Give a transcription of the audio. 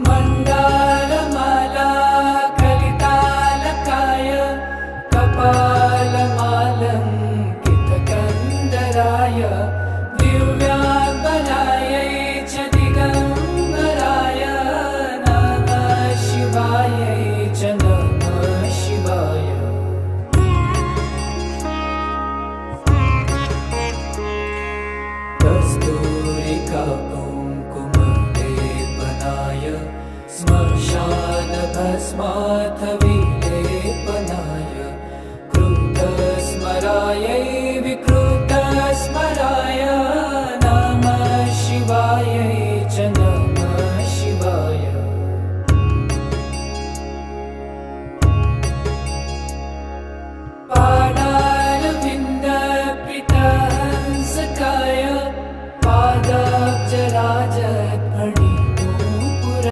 मन्दारमाला कलितालकाय कपालमालङ्कितकन्दराय दिव्याम्बरायै च दिगम्बराय नमः शिवायै च नमः शिवाय। कस्तूरिका कुङ्कुमलेपनाय श्मशानभस्माथ विलेपनाय कृतस्मरायै